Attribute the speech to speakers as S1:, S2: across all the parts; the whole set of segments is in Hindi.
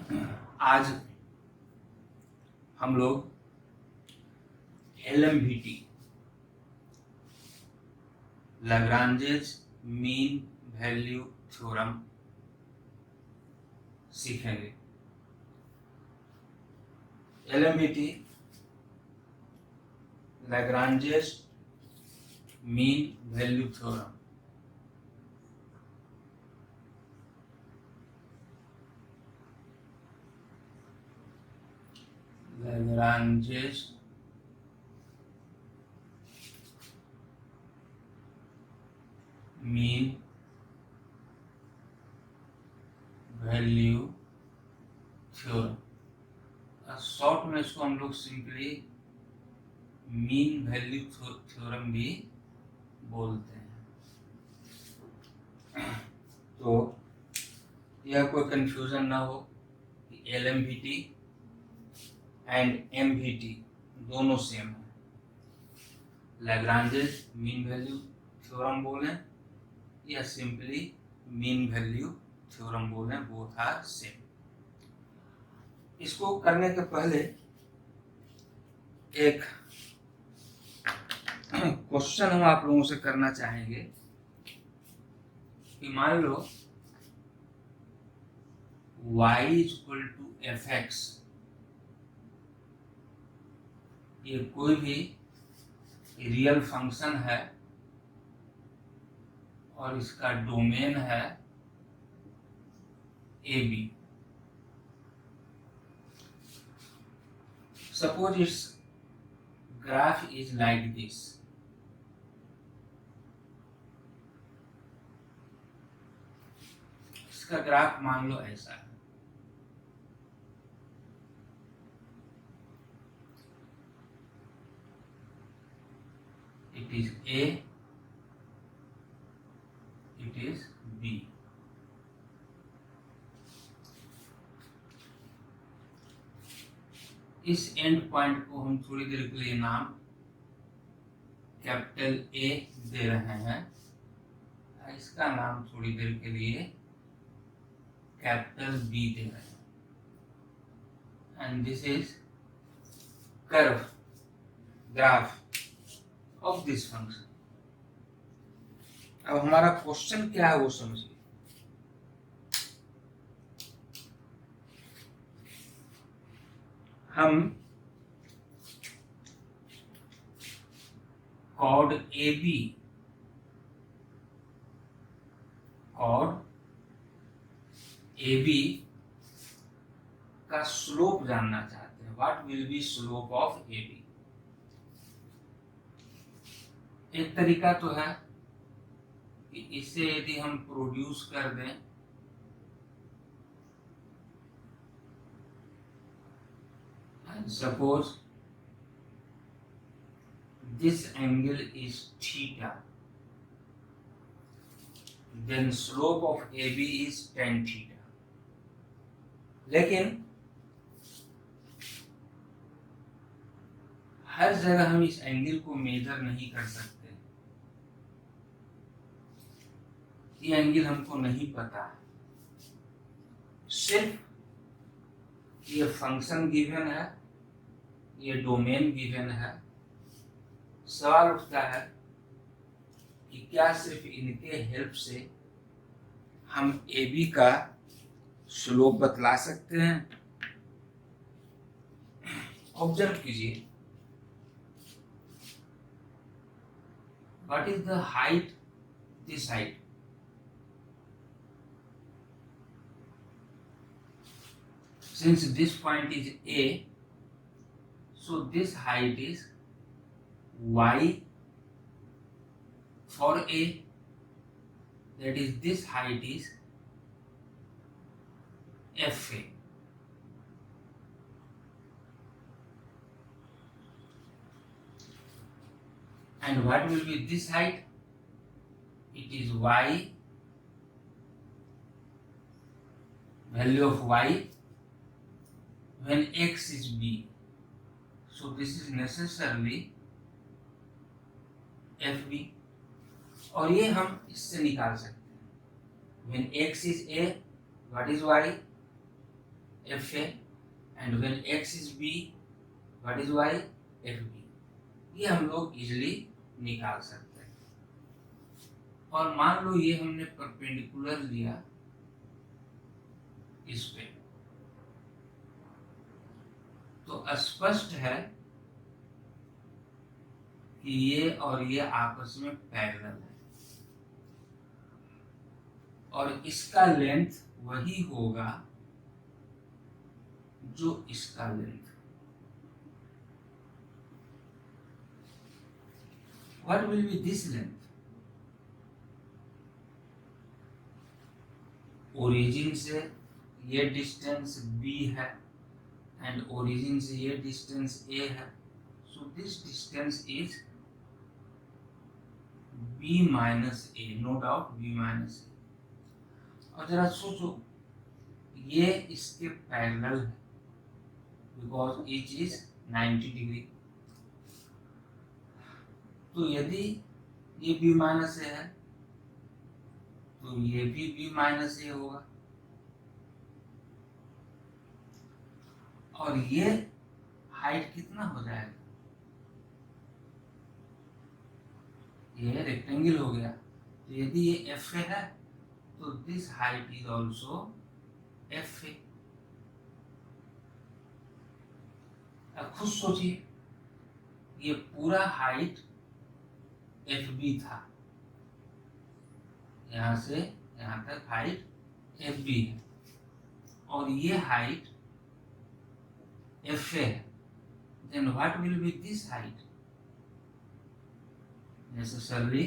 S1: आज हम लोग LMVT Lagrange's mean value theorem सीखेंगे। LMVT Lagrange's mean value theorem. Lagrange's mean value theorem. Short में इसको हम लोग सिंपली मीन वैल्यू थ्योरम भी बोलते हैं। तो यह कोई कंफ्यूजन ना हो कि LMVT एंड MVT दोनों सेम है। लैग्रांजेस मीन वैल्यू थ्योरम बोलें या सिंपली मीन वैल्यू थ्योरम बोलें, बोथ आर सेम। इसको करने के पहले एक क्वेश्चन हम आप लोगों से करना चाहेंगे कि मान लो y इक्वल टू fx, ये कोई भी रियल फंक्शन है और इसका डोमेन है AB। Suppose it's graph is like this. इसका ग्राफ मान लो ऐसा है। It is A, it is B। इस एंड पॉइंट को हम थोड़ी देर के लिए नाम कैपिटल A दे रहे हैं, इसका नाम थोड़ी देर के लिए कैपिटल B दे रहे हैं। And this is curve graph of this function. अब हमारा क्वेश्चन क्या है वो समझिए। हम कॉर्ड AB का स्लोप जानना चाहते हैं। What will B slope of AB। एक तरीका तो है कि इसे यदि हम प्रोड्यूस कर दें suppose this angle is theta, then slope of AB is tan theta। लेकिन हर जगह हम इस एंगल को मेजर नहीं कर सकते। ये एंगल हमको नहीं पता है, सिर्फ ये फंक्शन गिवन है, ये डोमेन गिवन है। सवाल उठता है कि क्या सिर्फ इनके हेल्प से हम AB का स्लोप बतला सकते हैं। ऑब्जर्व कीजिए, what is the height, this height. Since this point is A, so this height is y for A, that is this height is FA। And what will be this height? It is y, value of y when x is B, so this is necessarily FB। और ये हम इससे निकाल सकते हैं। when x is A, what is y? F A, and when X is B what is Y, F B. ये हम लोग इजिली निकाल सकते हैं। और मान लो ये हमने परपेंडिकुलर लिया इस पे, तो स्पष्ट है कि ये और ये आपस में पैरेलल है, और इसका लेंथ वही होगा जो इसका length. What will be this length? Origin से ये डिस्टेंस b है एंड ओरिजिन से ये डिस्टेंस a है, so this distance is b minus a, no doubt b minus a। और जरा सोचो, ये इसके पैरेलल है बिकॉज ईच इज 90 डिग्री। तो यदि ये b माइनस a है तो ये भी b माइनस a होगा, और ये हाइट कितना हो जाएगा, ये रेक्टेंगल हो गया। तो यदि ये एफ ए है तो this height is also F A. अब खुद सोचिए, ये पूरा हाइट एफ बी था, यहां से यहां तक हाइट एफ बी है, और ये हाइट एफ ए है। Then what will be this height? Necessarily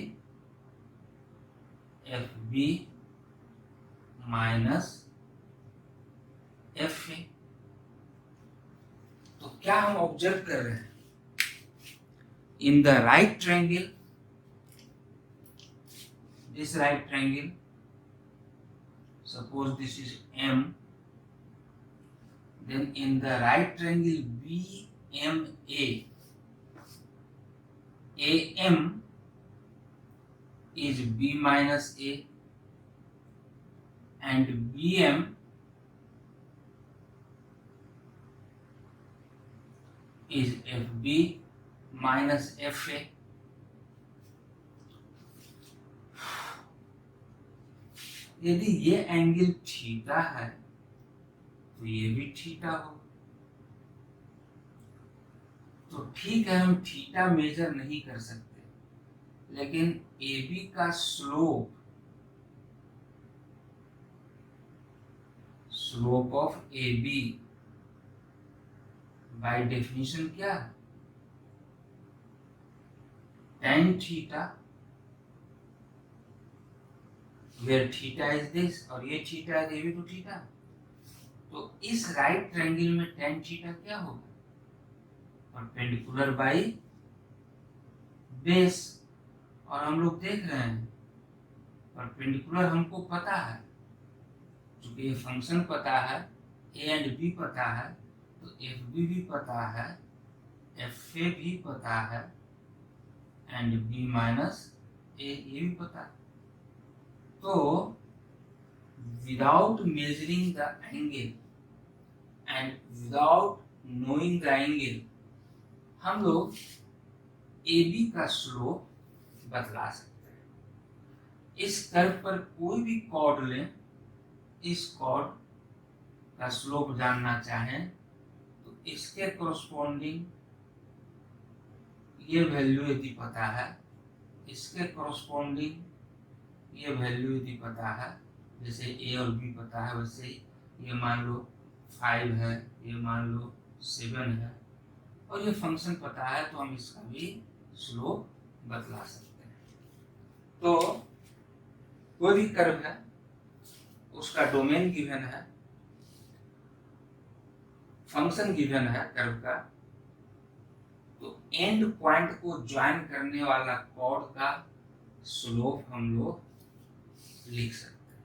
S1: F B minus F A. तो क्या हम ऑब्जर्व कर रहे हैं? In the right triangle, this right triangle, suppose this is M, then in the right triangle BMA, AM is B minus A and BM is FB minus FA। यदि ये एंगल थीटा है तो ये भी थीटा हो। तो ठीक है, हम थीटा मेजर नहीं कर सकते, लेकिन AB का slope of AB by definition क्या है? tan theta, where theta is this, और ये थीटा है, ये भी तो थीटा। तो इस राइट ट्रायंगल में tan थीटा क्या होगा? Perpendicular by base. और हम लोग देख रहे हैं परपेंडिकुलर हमको पता है, क्योंकि ये फंक्शन पता है, a एंड b पता है, तो fb भी पता है, fa भी पता है, एंड b माइनस a ये भी पता है। तो without measuring the angle and without knowing the angle, हम लोग AB का स्लोप बतला सकते हैं। इस कर्व पर कोई भी कॉर्ड लें, इस कॉर्ड का स्लोप जानना चाहें तो इसके कोरस्पोंडिंग ये वैल्यू यदि पता है, इसके कोरस्पोंडिंग ये वैल्यू यदि पता है, जैसे a और b पता है, वैसे ये मान लो 5 है, ये मान लो 7 है, और ये फंक्शन पता है, तो हम इसका भी स्लोप बतला सकते हैं। तो कोई भी कर्व है, उसका डोमेन गिवन है, फंक्शन गिवन है कर्व का, तो एंड पॉइंट को ज्वाइन करने वाला कॉर्ड का स्लोप हम लोग लिख सकते हैं।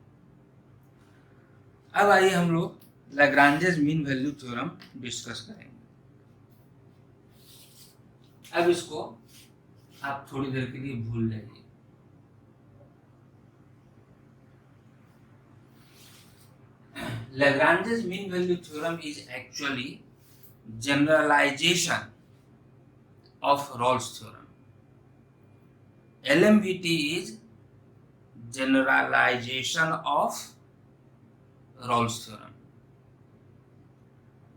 S1: अब आइए हम लोग Lagrange's mean value theorem discuss करेंगे। अब इसको आप थोड़ी देर के लिए भूल जाइए। Lagrange's mean value theorem is actually generalization of Rolle's theorem. LMVT is generalization of Rolle's theorem.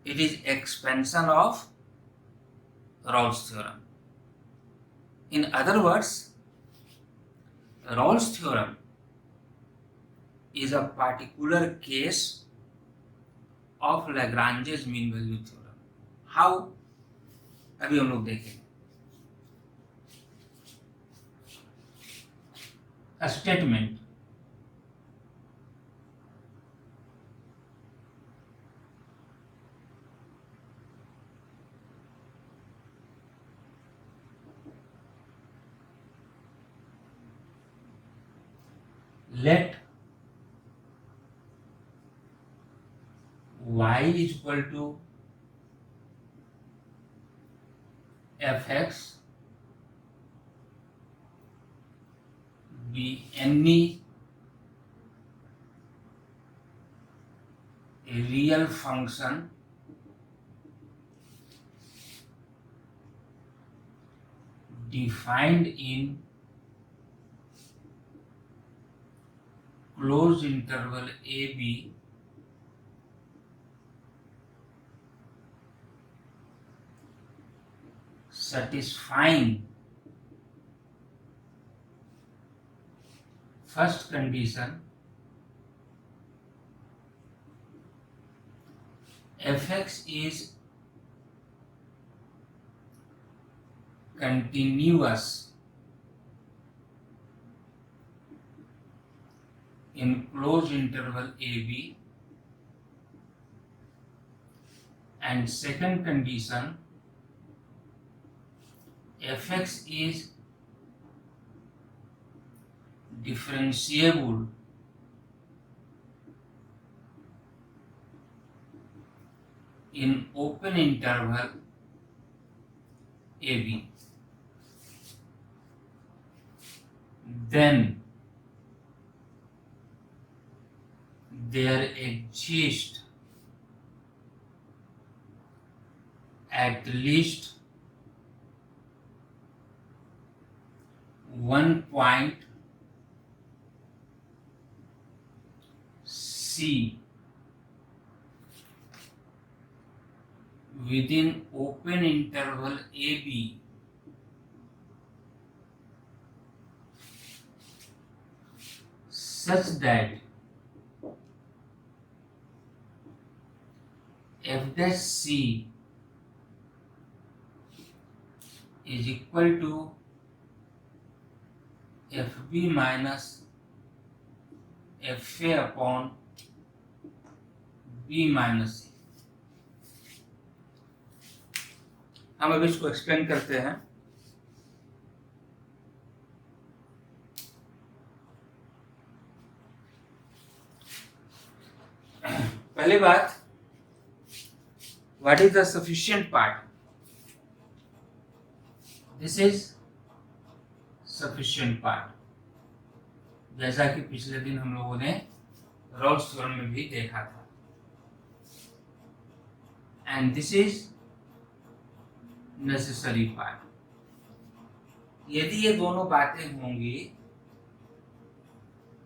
S1: It is expansion of Rolle's theorem. In other words, Rolle's theorem is a particular case of Lagrange's mean value theorem. How? अभी हम लोग देखेंगे. A statement. Let y is equal to fx be any real function defined in closed interval AB satisfying first condition, fx is continuous in closed interval AB, and second condition, fx is differentiable in open interval AB. Then there exists at least one point C within open interval AB such that f dash C is equal to fb minus fa upon b minus c. हम अब इसको एक्सप्लेन करते हैं. पहली बात, what is the sufficient part? This is sufficient part. जैसा कि पिछले दिन हम लोगों ने Rolle's theorem में भी देखा था. And this is necessary part. यदि ये दोनों बातें होंगी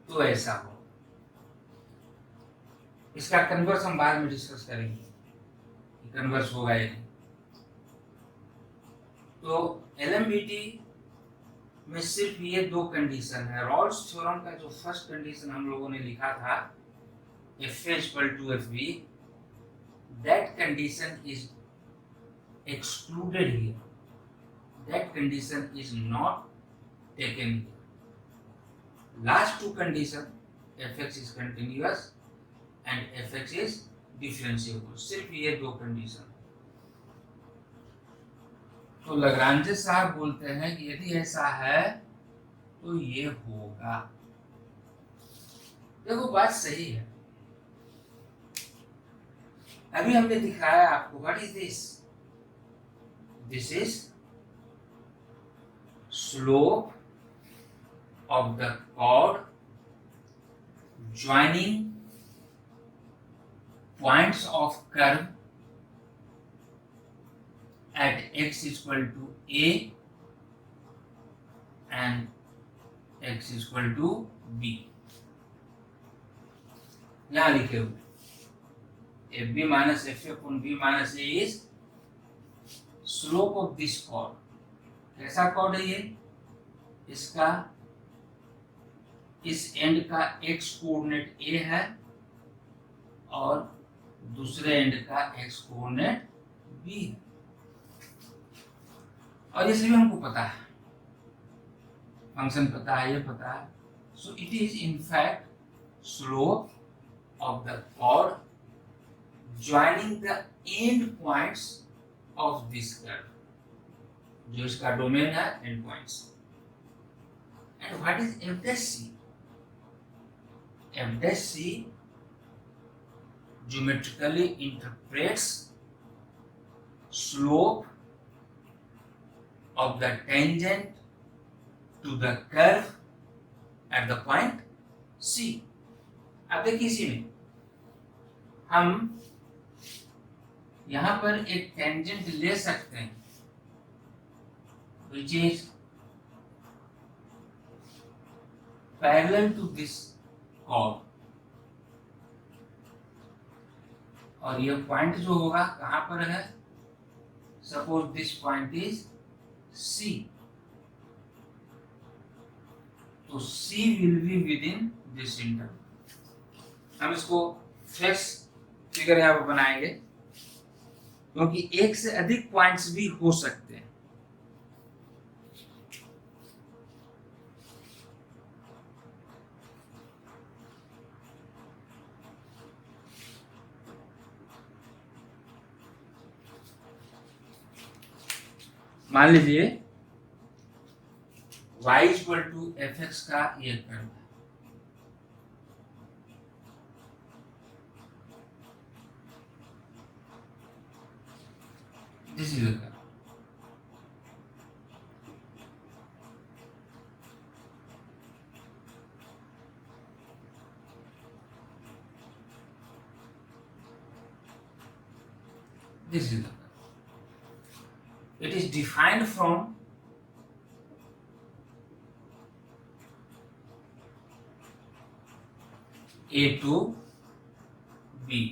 S1: तो ऐसा हो. इसका कन्वर्स हम बाद में डिस्कस करेंगे, कन्वर्स होगा या नहीं. तो LMVT में सिर्फ ये दो कंडीशन है. रॉल्स थ्योरम का जो फर्स्ट कंडीशन हम लोगों ने लिखा था FA equal to FB, that condition is excluded here. That condition is not taken here. Last two condition, fx is continuous and fx is differentiable. सिर्फ ये दो कंडीशन. तो लग्रांजे साहब बोलते हैं कि यदि ऐसा है तो ये होगा. देखो बात सही है. अभी हमने दिखाया आपको. What is this? This is slope of the chord joining points of curve at x equal to a and x equal to b. यहां लिखे हुए F B minus F A upon B minus A is slope of this chord. कैसा कॉर्ड है ये? इसका इस एंड का x कोऑर्डिनेट a है और दूसरे एंड का x कोऑर्डिनेट b है. और ये सभी हमको पता है, फंक्शन पता है, ये पता है. So it is in fact slope of the chord joining the end points of this curve. जो इसका डोमेन है end points. And what is F dash C? F dash C geometrically interprets slope of the tangent to the curve at the point C. अब देखिए इसी में हम यहां पर एक टेंजेंट ले सकते हैं which is parallel to this chord. और ये पॉइंट जो होगा कहां पर है? Suppose this point is C. तो C will be with in this interval. हम इसको फ्रेश फिगर यहां पर बनाएंगे क्योंकि एक से अधिक पॉइंट्स भी हो सकते हैं. मान लीजिए y equal to F X का ये कर्व है. This is the curve. This is the curve. It is defined from A to B.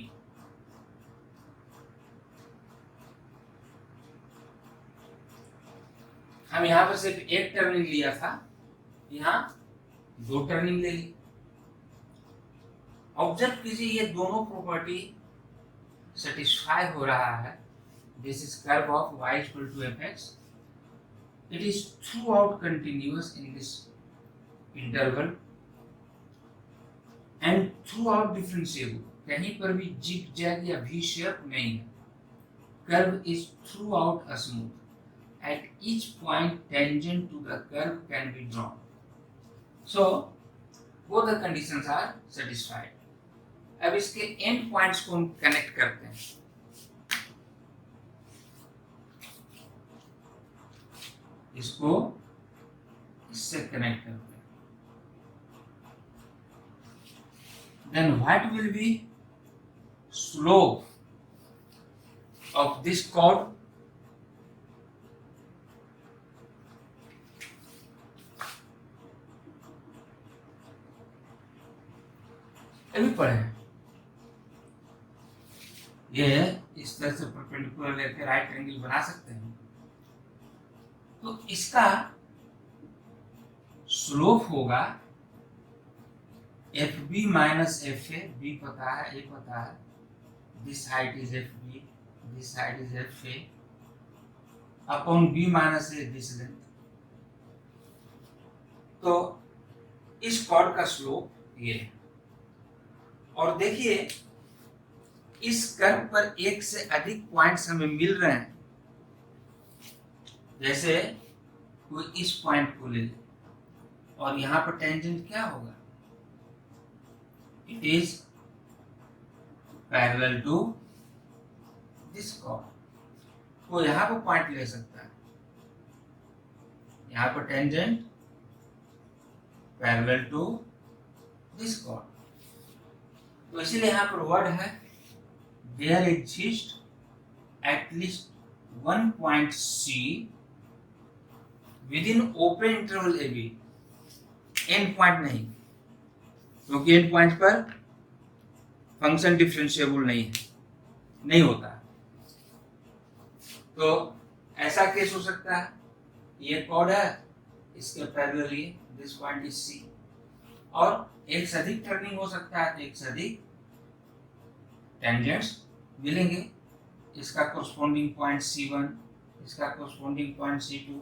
S1: हम यहां पर सिर्फ एक टर्निंग लिया था, यहां दो टर्निंग ले ली. ऑब्जर्व कीजिए ये दोनों प्रॉपर्टी सेटिस्फाई हो रहा है. This is curve of y equal to fx. It is throughout continuous in this interval and throughout differentiable. कहीं पर भी जिग जैग या v शेप नहीं है. Curve is throughout smooth. At each point, tangent to the curve can be drawn. So both the conditions are satisfied. अब इसके end points को हम कनेक्ट करते हैं. इसको इससे कनेक्ट करते हैं. Then what will be slope of this chord? अभी पढ़े हैं. ये इस तरह से परपेंडिकुलर लेकर राइट एंगल बना सकते हैं. तो इसका स्लोप होगा F B minus F A. B पता है, ए पता है. This height is F B, this height is F A upon B minus A this length. तो इस कॉर्ड का स्लोप ये है. और देखिए इस कर्व पर एक से अधिक पॉइंट्स हमें मिल रहे हैं. जैसे कोई इस पॉइंट को ले ले और यहां पर टेंजेंट क्या होगा? It is parallel to this chord. वो यहां पर पॉइंट ले सकता है. यहां पर tangent parallel to this chord. तो इसीलिए यहां पर वर्ड है there exist at least one point C within open interval AB, end point नहीं, क्योंकि एंड पॉइंट पर फंक्शन डिफरेंशिएबल नहीं होता। तो ऐसा केस हो सकता है, ये कॉर्ड है, इसके पैरेलल ये दिस पॉइंट इज C, और एक से अधिक टर्निंग हो सकता है, तो एक से अधिक टेंजेंट्स मिलेंगे। इसका कोरस्पोंडिंग पॉइंट C1, इसका कोरस्पोंडिंग पॉइंट C2,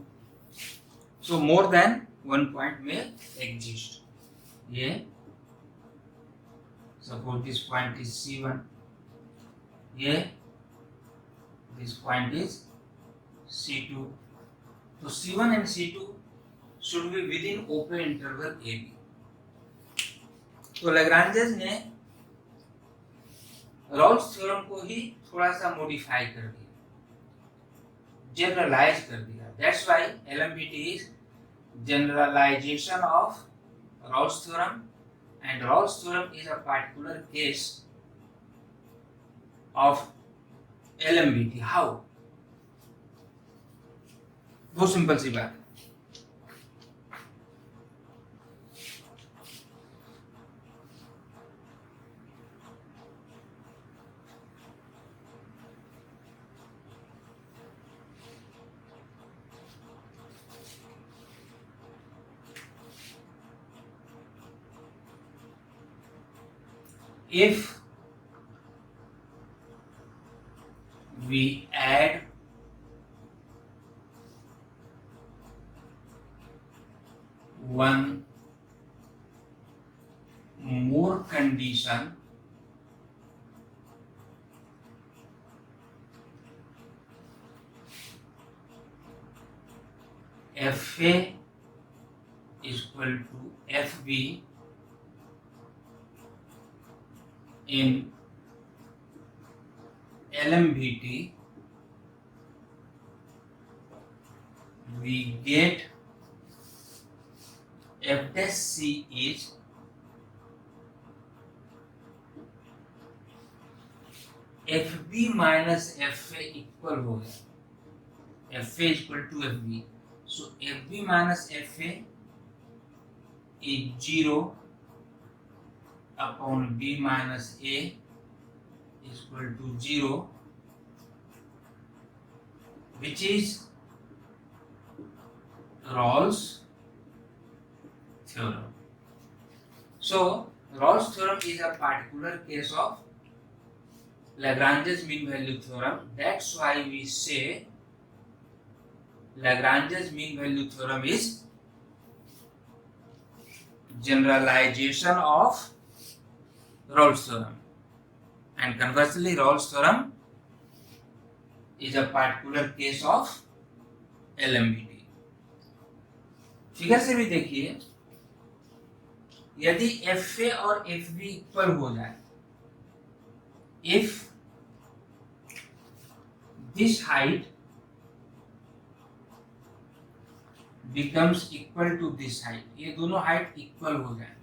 S1: सो मोर देन वन पॉइंट में एग्जिस्ट। ये suppose this point is C1, ये दिस पॉइंट इज C2, तो C1 and C2 should be with in open interval AB। तो लैग्रांजेस ने रॉल्स थ्योरम को ही थोड़ा सा मॉडिफाई कर दिया, जनरलाइज कर दिया। That's why LMBT is generalisation of Rolle's theorem, and Rolle's theorem is a particular case of LMBT। How? बहुत सिंपल सी बात है। If we add one more condition, FA is equal to FB in LMBT, we get F dash C is FB minus FA equal हो गया, FA equal to FB, so FB minus FA is 0 upon B minus A is equal to 0, which is Rawls theorem. So Rawls theorem is a particular case of Lagrange's mean value theorem. That's why we say Lagrange's mean value theorem is generalization of Rawls theorem, and conversely Rawls theorem is a particular case of LMBT. Figure से भी देखिए, यदि FA और FB इक्वल हो जाए, if this height becomes equal to this height, ये दोनों हाइट इक्वल हो जाए,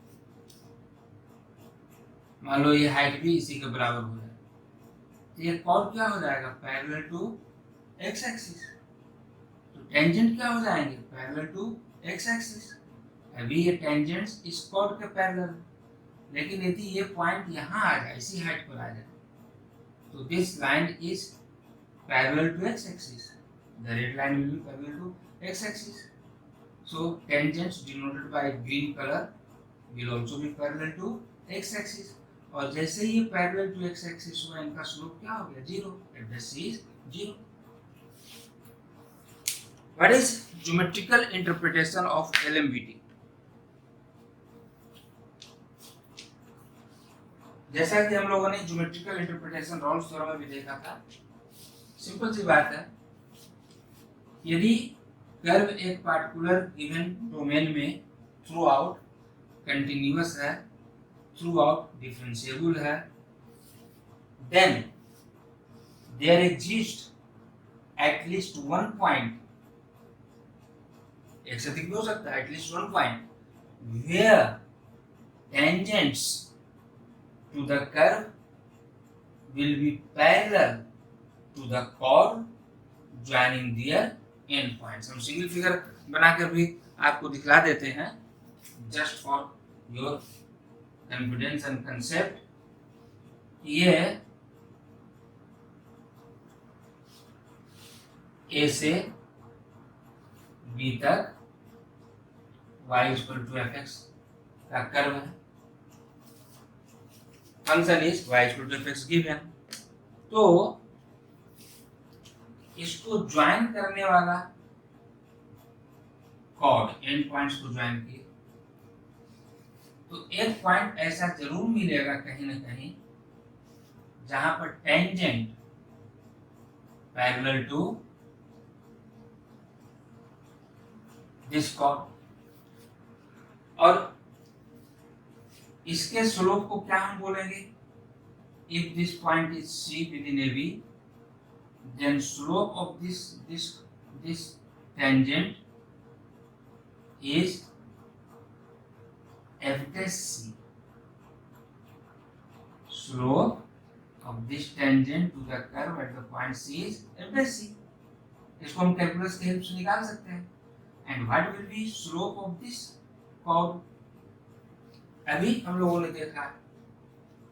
S1: मान लो ये हाइट भी इसी के बराबर हो जाए, तो ये कॉर्ड क्या हो जाएगा? Parallel to X axis. तो टेंजेंट क्या हो जाएंगे? Parallel to X axis. अभी ये टेंजेंट्स इस कॉर्ड के पैरेलल, लेकिन यदि ये पॉइंट यहाँ आ जाए, इसी हाइट पर आ जाए, तो this line is parallel to X axis, the red line will be parallel to X axis, so tangents denoted by green color will also be parallel to x axis, और जैसे ही ये पैरेलल टू एक्स एक्सिस हुआ, इनका स्लोप क्या हो गया? 0, at the c is 0. What is geometrical interpretation of LMBT? जैसा कि हम लोगों ने ज्योमेट्रिकल इंटरप्रिटेशन रॉल्स थ्योरम में भी देखा था, सिंपल सी बात है, यदि कर्व एक पार्टिकुलर गिवन डोमेन में थ्रू आउट कंटिन्यूअस है, थ्रू आउट डिफरेंशिएबल है, then there exist at least one point, एक से अधिक भी हो सकता है, at least one point where tangents to the curve will be parallel to the chord joining their end points. हम सिंगल फिगर बनाकर भी आपको दिखला देते हैं, just for your confidence and concept. ये A से B तक y equal to fx का कर्व है. Function is y equal to fx given. तो इसको ज्वाइन करने वाला कॉर्ड एंड पॉइंट्स को ज्वाइन किए तो एक पॉइंट ऐसा जरूर मिलेगा कहीं ना कहीं जहां पर tangent parallel to this chord, और इसके स्लोप को क्या हम बोलेंगे? If this point is C within AB, then slope of this tangent is f dash C. Slope of this tangent to the curve at the point C is f dash C. इसको हम कैलकुलस के हेल्प से निकाल सकते हैं. And what will be slope of this chord? अभी हम लोगों ने देखा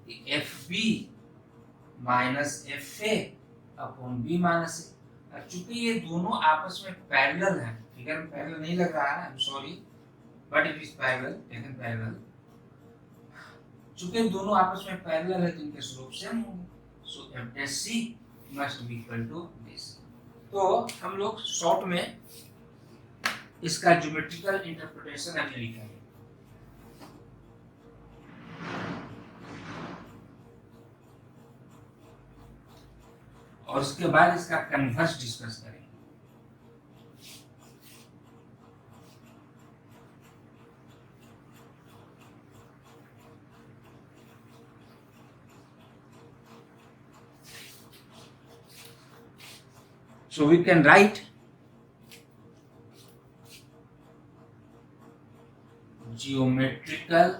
S1: कि FB minus FA upon B minus A. चूंकि ये दोनों आपस में पैरेलल हैं, फिगर में पैरेलल नहीं लग रहा है, I am sorry, but it is parallel, taken parallel. चूंकि दोनों आपस में पैरेलल है तो इनके स्लोप सेम होंगे. सो f dash C must be equal to this. तो हम लोग शॉर्ट में इसका ज्योमेट्रिकल इंटरप्रिटेशन अभी लिखेंगे. और उसके बाद इसका कन्वर्स डिस्कस करेंगे. So we can write geometrical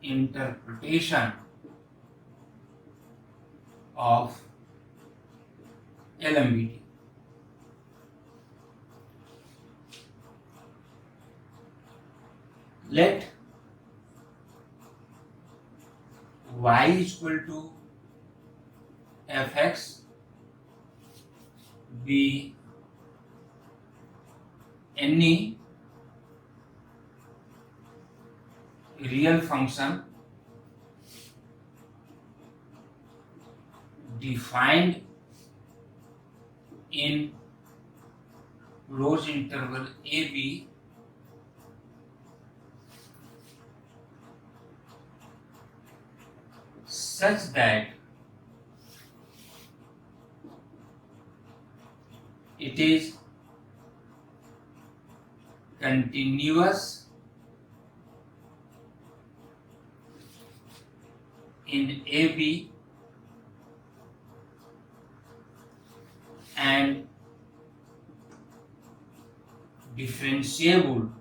S1: interpretation of LMBT. Let y is equal to fx be any real function defined in closed interval AB such that it is continuous in AB and differentiable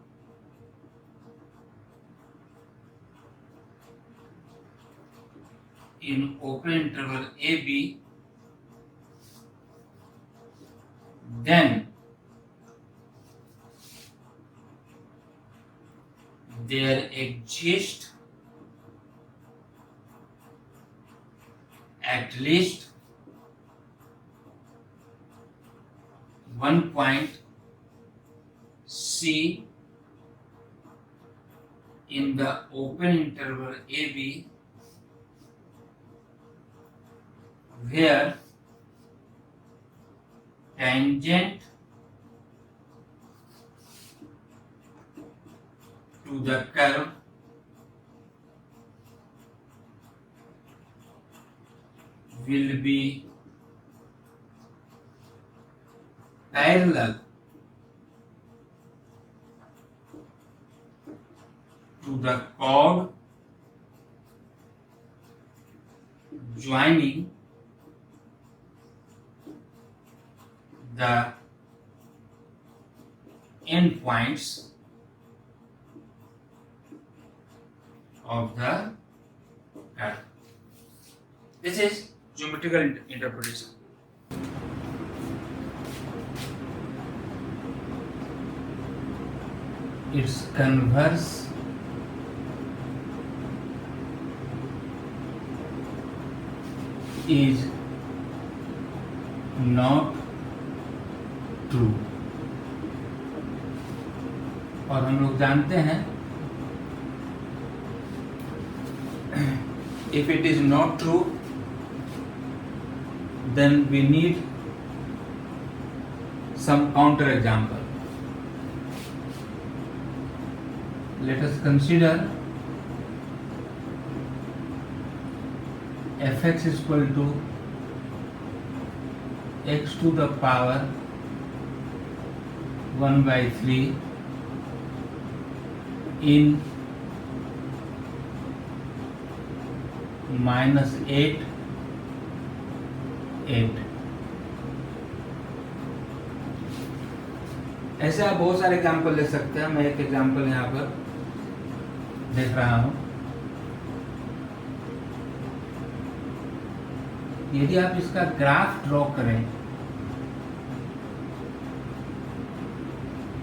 S1: in open interval AB, then there exists at least one point C in the open interval AB where tangent to the curve will be parallel to the chord joining the endpoints of the curve. This is geometrical interpretation. Its converse is not true. और हम लोग जानते हैं if it is not true, then we need some counter example. Let us consider fx is equal to x to the power 1/3 in -8 ऐसे आप बहुत सारे एग्जाम्पल ले सकते हैं। मैं एक एग्जाम्पल यहाँ पर देख रहा हूँ। यदि आप इसका ग्राफ ड्रॉ करें,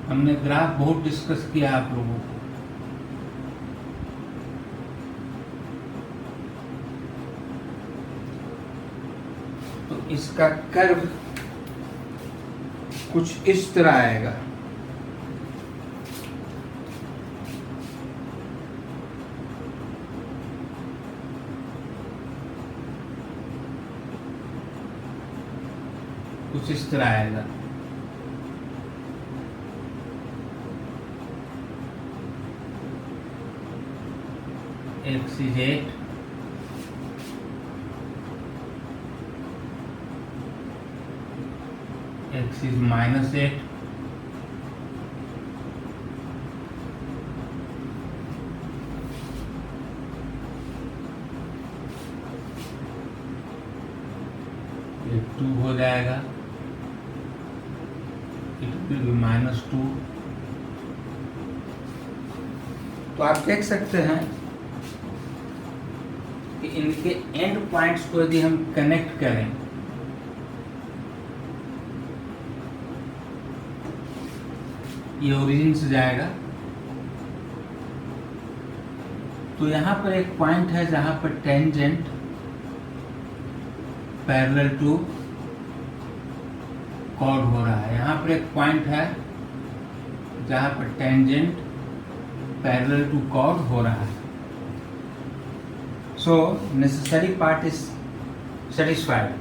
S1: हमने ग्राफ बहुत डिस्कस किया आप लोगों को। तो इसका कर्व कुछ इस तरह आएगा। कुछ इस तरह आएगा। x is 8, x is -8, ये 2 हो जाएगा, it will be -2। तो आप देख सकते हैं कि इनके एंड पॉइंट्स को यदि हम कनेक्ट करें, ये ओरिजिन से जाएगा, तो यहाँ पर एक पॉइंट है जहाँ पर टेंजेंट पैरेलल टू कॉर्ड हो रहा है। यहाँ पर एक पॉइंट है जहाँ पर टेंजेंट पैरेलल टू कॉर्ड हो रहा है। So necessary part is satisfied.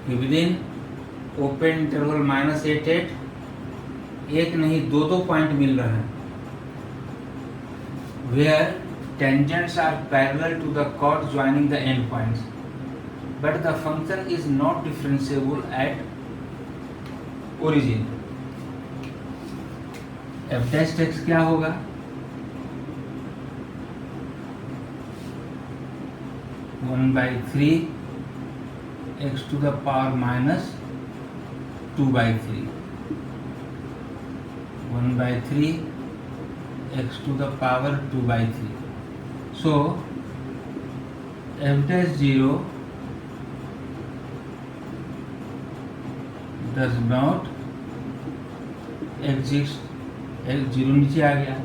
S1: Within open interval -8 एक नहीं दो पॉइंट मिल रहे हैं where tangents are parallel to the chord joining the end points, but the function is not differentiable at origin. f dash x क्या होगा? One by three x to the power -2/3, 1/3 x to the power 2/3. So f dash 0 does not exist. f0 नीचे आ गया,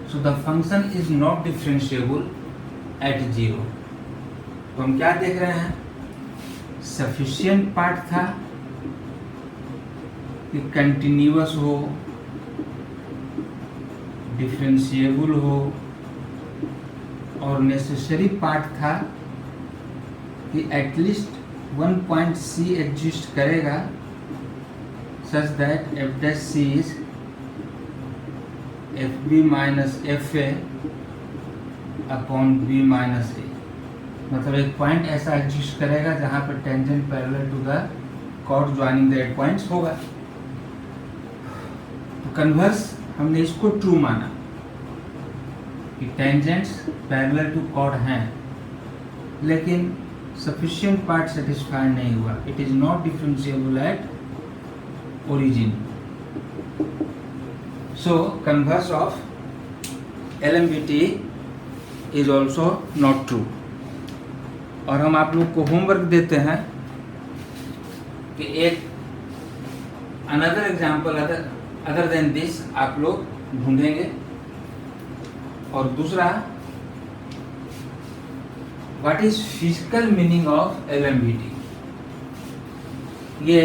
S1: so the function is not differentiable at 0. तो हम क्या देख रहे हैं? सफिशिएंट पार्ट था कि कंटिन्यूअस हो, डिफरेंशिएबल हो, और नेसेसरी पार्ट था कि at least one point c exist करेगा such that f dash c is F B minus F A upon B minus a. मतलब एक पॉइंट ऐसा एग्जिस्ट करेगा जहां पर tangent parallel to the chord joining the end points होगा। तो कन्वर्स हमने इसको ट्रू माना कि टेंजेंट्स पैरेलल टू कॉर्ड हैं, लेकिन सफिशिएंट पार्ट सेटिस्फाई नहीं हुआ। It is not differentiable at origin. So converse of LMBT is also not true. और हम आप लोग को होमवर्क देते हैं कि एक another example other than this आप लोग ढूंढेंगे। और दूसरा, what is physical meaning of LMVT। ये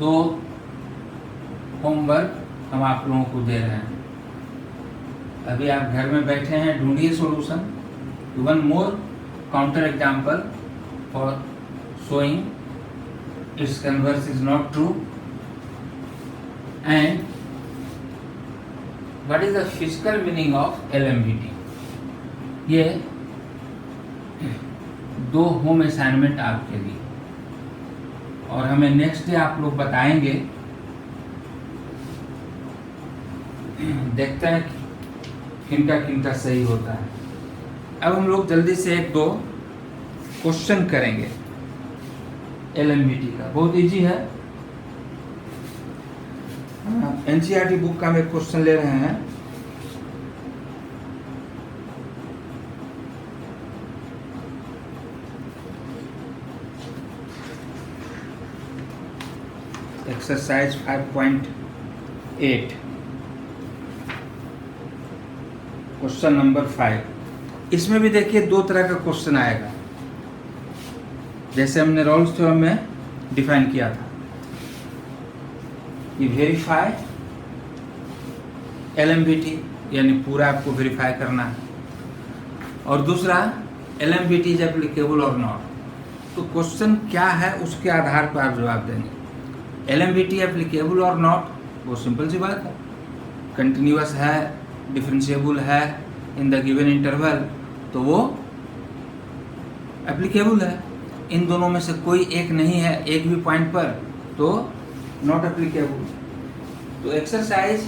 S1: 2 होमवर्क हम आप लोगों को दे रहे हैं। अभी आप घर में बैठे हैं, ढूंढिए solution. One more counter example for showing it's converse is not true and what is the physical meaning of LMVT। ये 2 होम असाइनमेंट आपके लिए, और हमें नेक्स्ट डे आप लोग बताएंगे। देखते हैं किनका किनका सही होता है। अब हम लोग जल्दी से 1-2 क्वेश्चन करेंगे LMVT का। बहुत इजी है। NCERT बुक का हम एक क्वेश्चन ले रहे हैं। Exercise 5.8 question number 5। इसमें भी देखिए 2 तरह का क्वेश्चन आएगा, जैसे हमने रोल्स थ्योरम में डिफाइन किया था कि वेरीफाई LMVT, यानी पूरा आपको वेरीफाई करना है, और दूसरा LMVT इज एप्लीकेबल और नॉट। तो क्वेश्चन क्या है उसके आधार पर आप जवाब देंगे। LMVT एप्लीकेबल और नॉट, वो सिंपल सी बात है, कंटिन्यूअस है, डिफरेंशिएबल है इन द गिवन इंटरवल, तो वो एप्लीकेबल है। इन दोनों में से कोई एक नहीं है एक भी पॉइंट पर, तो नॉट एप्लीकेबल। तो एक्सरसाइज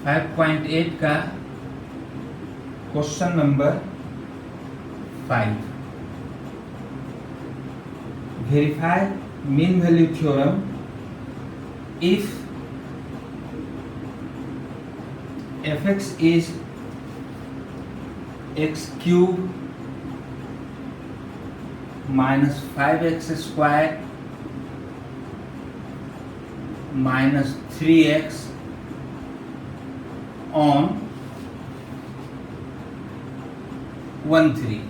S1: 5.8 का question number 5, verify mean value theorem if fx is x cube minus 5x square minus 3x on 1, 3।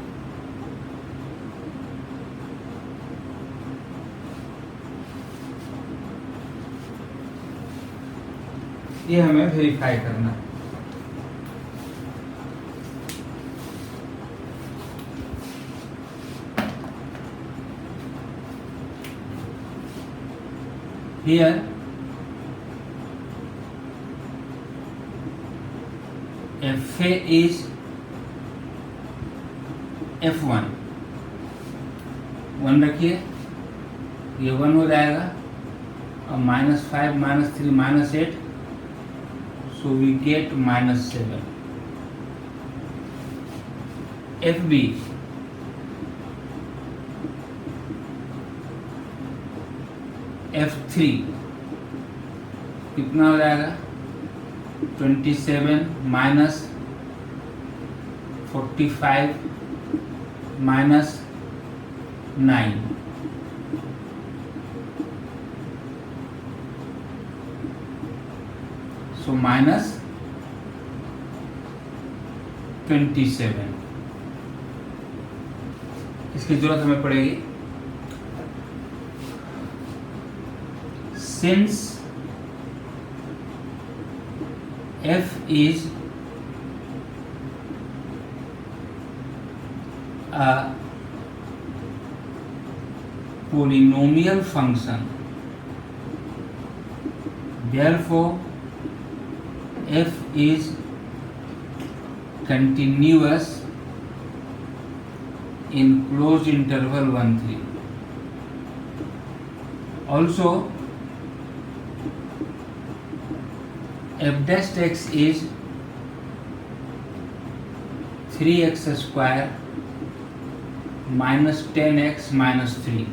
S1: ये हमें वेरीफाई करना है। Here FA is F1, 1 रखिए, ये 1 हो जाएगा, और -5 -3 -8, so we get -7। FB F3 कितना हो जाएगा, 27 -45 -9, so -27। इसकी जरूरत हमें पड़ेगी। Since f is a polynomial function, therefore f is continuous in closed interval 1, 3. Also f dash x is 3x square minus 10x minus 3,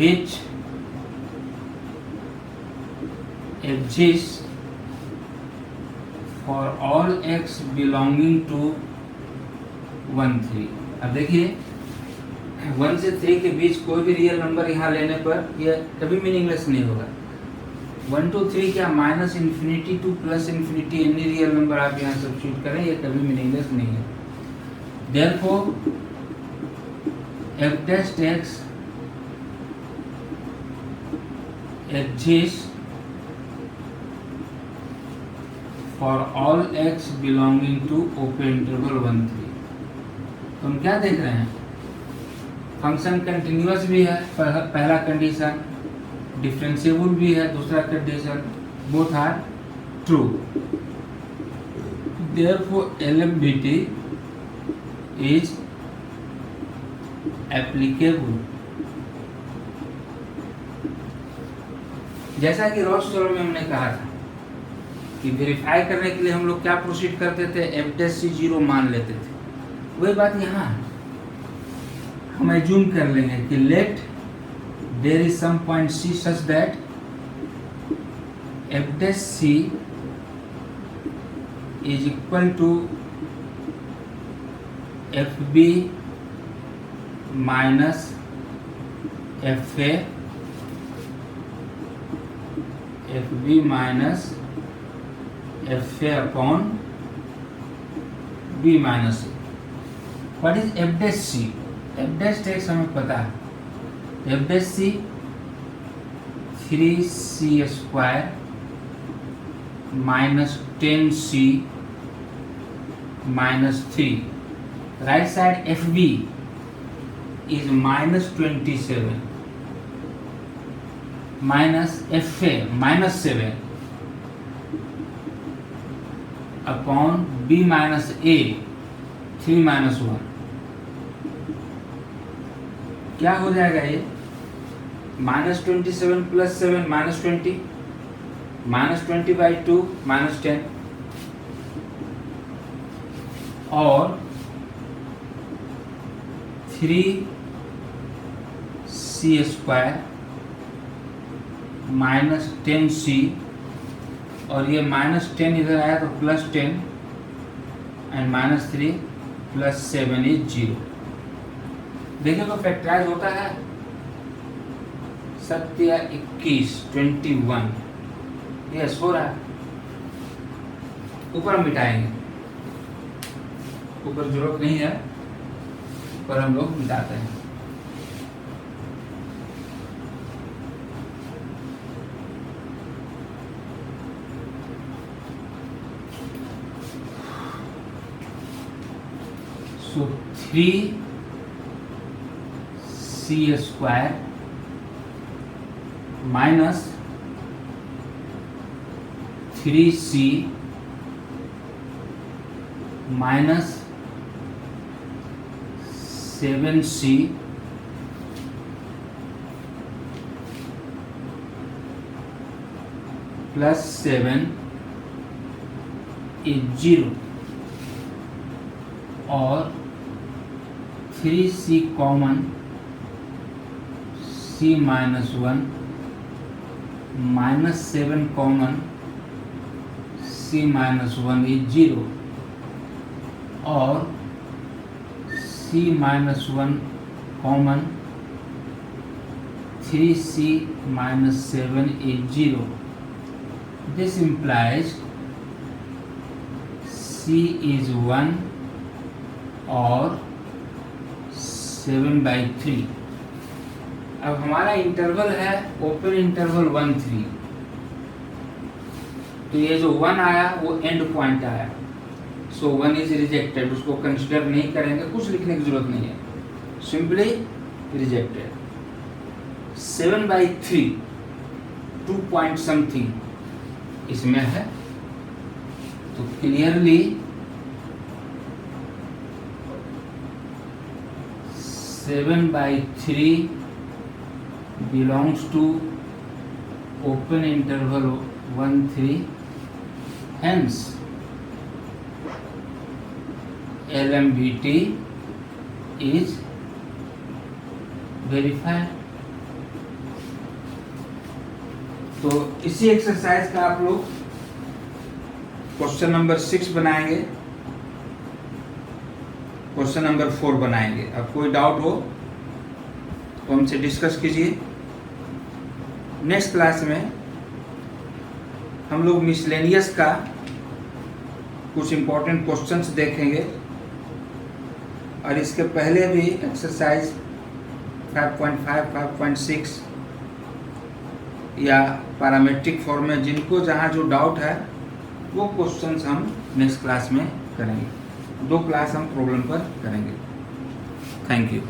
S1: which exists for all x belonging to 1 3। अब देखिए 1 से 3 के बीच कोई भी रियल नंबर यहाँ लेने पर यह कभी मीनिंगलेस नहीं होगा। 1 2 3 क्या minus infinity two plus infinity any real number आप यहाँ सब्स्टिट्यूट करें, ये कभी मीनिंगलेस नहीं है। Therefore f dash x exists for all x belonging to open interval 1 3। तो हम क्या देख रहे हैं, फंक्शन कंटिन्यूअस भी है पहला कंडीशन, डिफरेंशिएबल भी है दूसरा condition, both are true. Therefore LMBT is applicable. जैसा कि रॉस थ्योरम में हमने कहा था कि वेरीफाई करने के लिए हम लोग क्या प्रोसीड करते थे, f' 0 मान लेते थे। वही बात यहाँ हम एज्यूम कर लेंगे कि let there is some point c such that f' is equal to fb minus fa, fb minus fa upon b minus a। What is f'? f' हमें पता है, f' 3c square minus 10c minus 3। Right side fb is minus 27 minus fa minus 7 upon b minus a 3 minus 1। क्या हो जाएगा ये, minus 27 plus 7 minus 20, minus 20 by 2 minus 10 और 3c स्क्वायर माइनस 10c और ये माइनस 10 इधर आया तो plus 10 and minus 3 plus 7 is 0। देखिए तो फैक्टराइज होता है, सत्य 21 21, यस हो रहा है। ऊपर हम मिटाएंगे, ऊपर जरूरत नहीं है, पर हम लोग मिटाते हैं। सो 3c square minus 3c minus 7c plus 7 is 0 और 3c common, c minus 1 minus 7 common, c minus 1 is 0 और c minus 1 common 3c minus 7 is 0. This implies c is 1 और 7/3. अब हमारा इंटरवल है ओपन इंटरवल 1 3, तो ये जो 1 आया वो एंड पॉइंट आया, सो 1 इज रिजेक्टेड, उसको कंसिडर नहीं करेंगे, कुछ लिखने की जरूरत नहीं है, सिंपली रिजेक्टेड. 7/3 2 पॉइंट समथिंग इसमें है, तो clearly 7/3 belongs to open interval 1 3, hence LMBT is verified. तो इसी एक्सरसाइज का आप लोग क्वेश्चन नंबर 6 बनाएंगे, क्वेश्चन नंबर 4 बनाएंगे। अब कोई डाउट हो तो हमसे डिस्कस कीजिए। नेक्स्ट क्लास में हम लोग मिसलेनियस का कुछ इम्पोर्टेंट क्वेश्चंस देखेंगे और इसके पहले भी एक्सरसाइज 5.5, 5.6 या पैरामेट्रिक फॉर्म में जिनको जहाँ जो डाउट है वो क्वेश्चंस हम नेक्स्ट क्लास में करेंगे। 2 क्लास हम प्रॉब्लम पर करेंगे। Thank you.